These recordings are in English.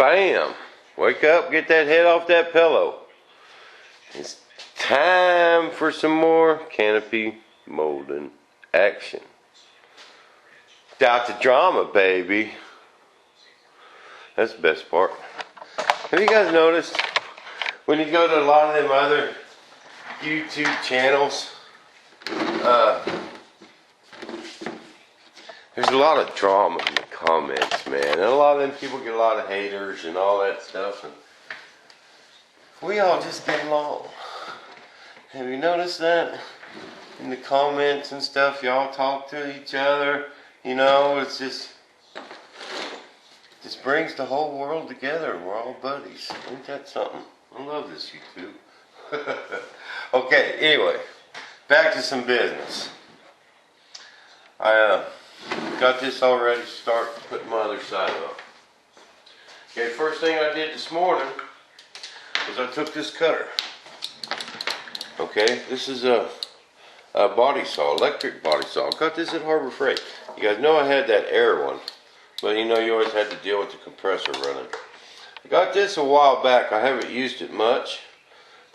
Bam! Wake up, get that head off that pillow. It's time for some more canopy molding action. Without the drama, baby. That's the best part. Have you guys noticed when you go to a lot of them other YouTube channels, there's a lot of drama in the comments, man. And a lot of them people get a lot of haters and all that stuff. And we all just get along. Have you noticed that? In the comments and stuff, y'all talk to each other. You know, it's just brings the whole world together. We're all buddies. Ain't that something? I love this YouTube. Okay, anyway, back to some business. I got this all ready to start putting my other side up. Okay, first thing I did this morning was I took this cutter. Okay, this is a body saw, electric body saw. I got this at Harbor Freight. You guys know I had that air one, but you know you always had to deal with the compressor running. I got this a while back. I haven't used it much,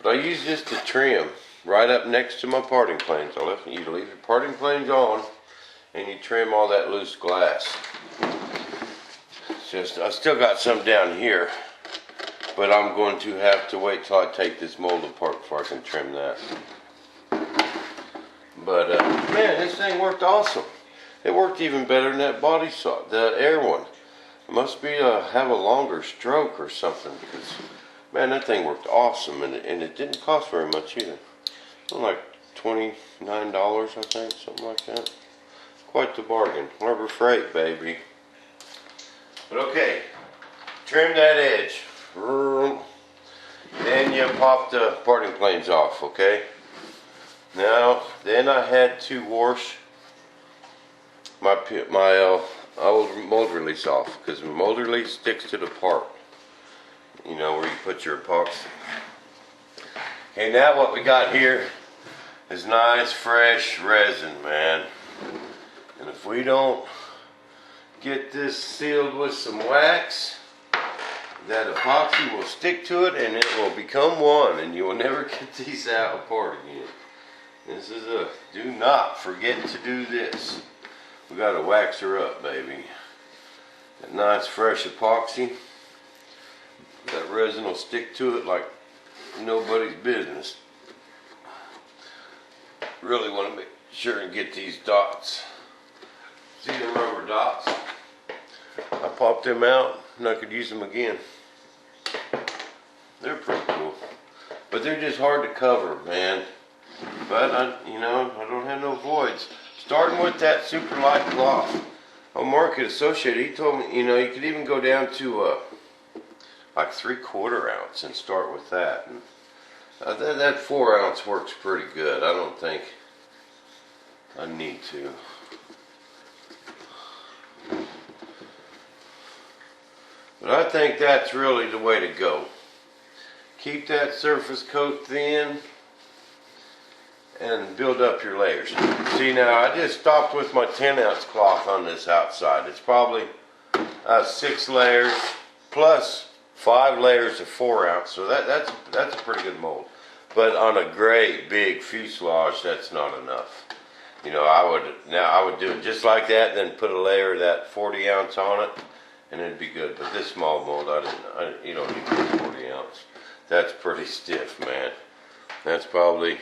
but I use this to trim right up next to my parting planes. You leave your parting planes on, and you trim all that loose glass. I still got some down here, but I'm going to have to wait till I take this mold apart before I can trim that. But man, this thing worked awesome. It worked even better than that body saw, the air one. It must be have a longer stroke or something, because man, that thing worked awesome, and it didn't cost very much either. Like $29, I think, something like that. Quite the bargain. Harbor Freight, baby. But okay, trim that edge. Then you pop the parting planes off, okay? Now, then I had to wash my old mold release off, because the mold release sticks to the part, you know, where you put your epoxy. Okay, now what we got here is nice fresh resin, man. And if we don't get this sealed with some wax, that epoxy will stick to it and it will become one, and you will never get these out apart again. This is do not forget to do this. We gotta wax her up, baby. That nice fresh epoxy, that resin will stick to it like nobody's business. Really want to make sure and get these dots. See the rubber dots? I popped them out and I could use them again. They're pretty cool, but they're just hard to cover, man. But I don't have no voids. Starting with that super light cloth on Market Associated, he told me, you know, you could even go down to like 3/4 ounce and start with that. And, that 4 ounce works pretty good. I don't think I need to. But I think that's really the way to go. Keep that surface coat thin and build up your layers. See, now I just stopped with my 10 ounce cloth on this outside. It's probably 6 layers plus 5 layers of 4 ounce. So that's a pretty good mold. But on a great big fuselage, that's not enough. You know, I would do it just like that, then put a layer of that 40 ounce on it, and it'd be good. But this small mold, you don't need 40 ounce. That's pretty stiff, man. That's probably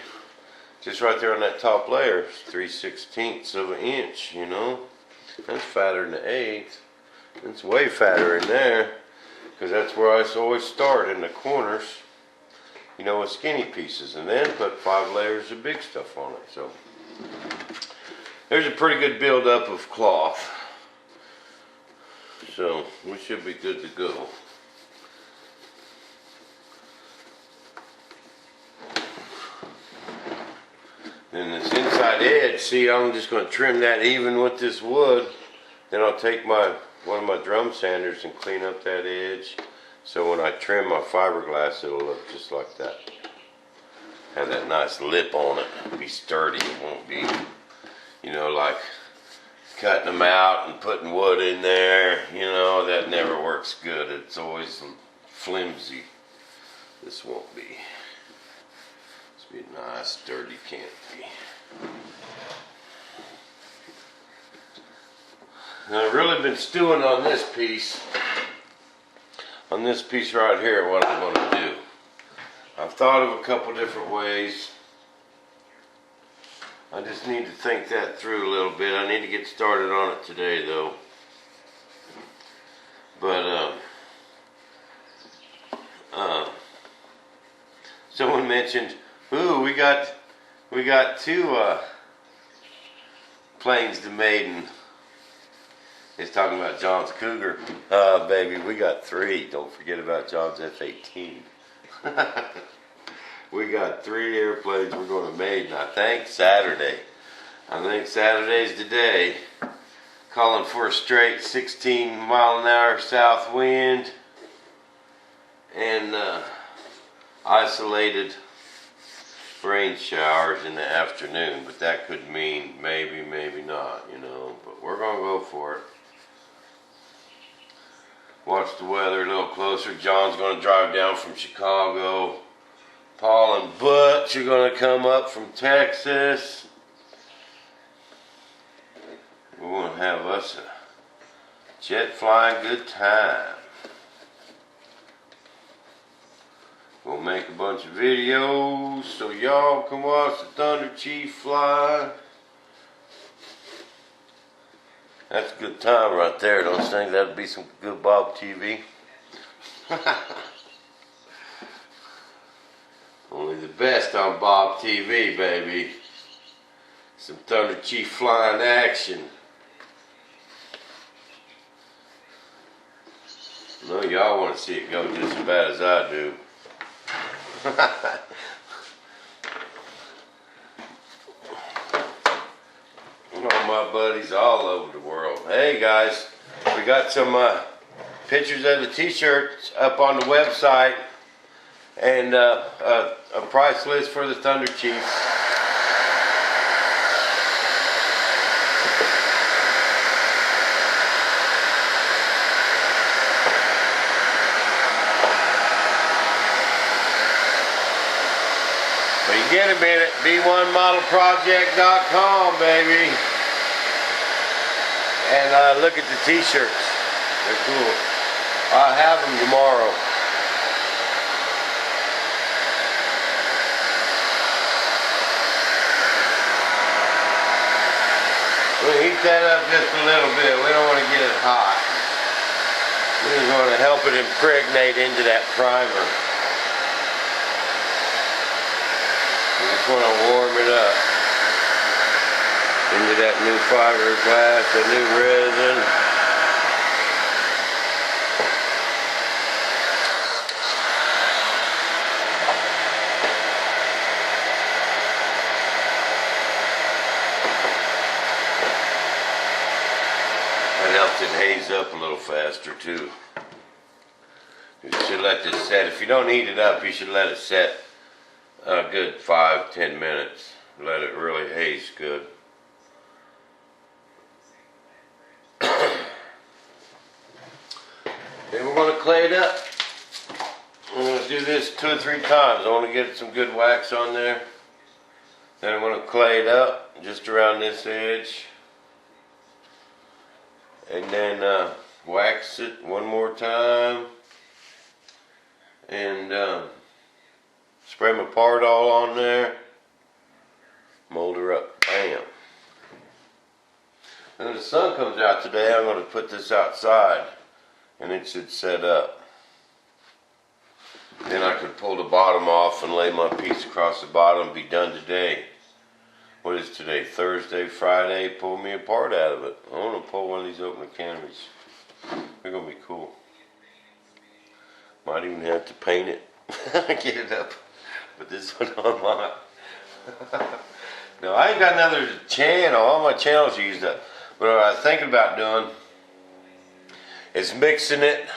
just right there on that top layer, 3/16 of an inch, you know. That's fatter than an 1/8. It's way fatter in there, because that's where I always start, in the corners, you know, with skinny pieces, and then put 5 layers of big stuff on it. So there's a pretty good buildup of cloth. So we should be good to go. Then this inside edge, see, I'm just going to trim that even with this wood. Then I'll take one of my drum sanders and clean up that edge. So when I trim my fiberglass, it'll look just like that. Have that nice lip on it. Be sturdy. It won't be, you know, like cutting them out and putting wood in there, you know, that never works good. It's always flimsy. This won't be. This will be a nice sturdy canopy. And I've really been stewing on this piece. On this piece right here, what I'm going to do. I've thought of a couple different ways. I just need to think that through a little bit. I need to get started on it today, though. But someone mentioned, ooh, we got two planes to maiden. He's talking about John's Cougar. Baby, we got 3. Don't forget about John's F-18. We got 3 airplanes we're going to maiden, I think, Saturday. I think Saturday's the day. Calling for a straight 16-mile-an-hour south wind. And isolated rain showers in the afternoon. But that could mean maybe, maybe not, you know. But we're going to go for it. Watch the weather a little closer. John's going to drive down from Chicago. Paul and Butch are going to come up from Texas. We're going to have us a jet flying good time. We'll make a bunch of videos so y'all can watch the Thunder Chief fly. That's a good time right there. Don't you think that'd be some good Bob TV? Only the best on Bob TV, baby. Some Thunder Chief flying action. I know y'all want to see it go just as bad as I do. All my buddies all over the world. Hey guys, we got some pictures of the t-shirts up on the website and a price list for the Thunder Chief. But you get them in at b1modelproject.com, baby. And look at the t-shirts. They're cool. I'll have them tomorrow. We'll heat that up just a little bit. We don't want to get it hot. We just want to help it impregnate into that primer. We just want to warm it up into that new fiberglass, the new resin. That helps it haze up a little faster too. You should let this set. If you don't heat it up, you should let it set a good 5-10 minutes. Let it really haze good. Then we're going to clay it up. I'm going to do this 2 or 3 times. I want to get some good wax on there. Then I'm going to clay it up just around this edge. And then wax it one more time. And spray my Pardol on there. Mold her up. Bam. And when the sun comes out today, I'm going to put this outside. And it should set up. Then I could pull the bottom off and lay my piece across the bottom and be done today. What is today? Thursday, Friday? Pull me a part out of it. I want to pull one of these open canopies. They're going to be cool. Might even have to paint it. Get it up. Put this one online. No, I ain't got another channel. All my channels are used up. But what I was thinking about doing is mixing it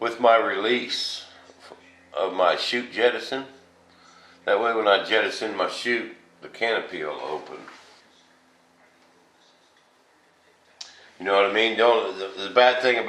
with my release of my chute jettison. That way when I jettison my chute, the canopy will open. You know what I mean? Don't, the bad thing about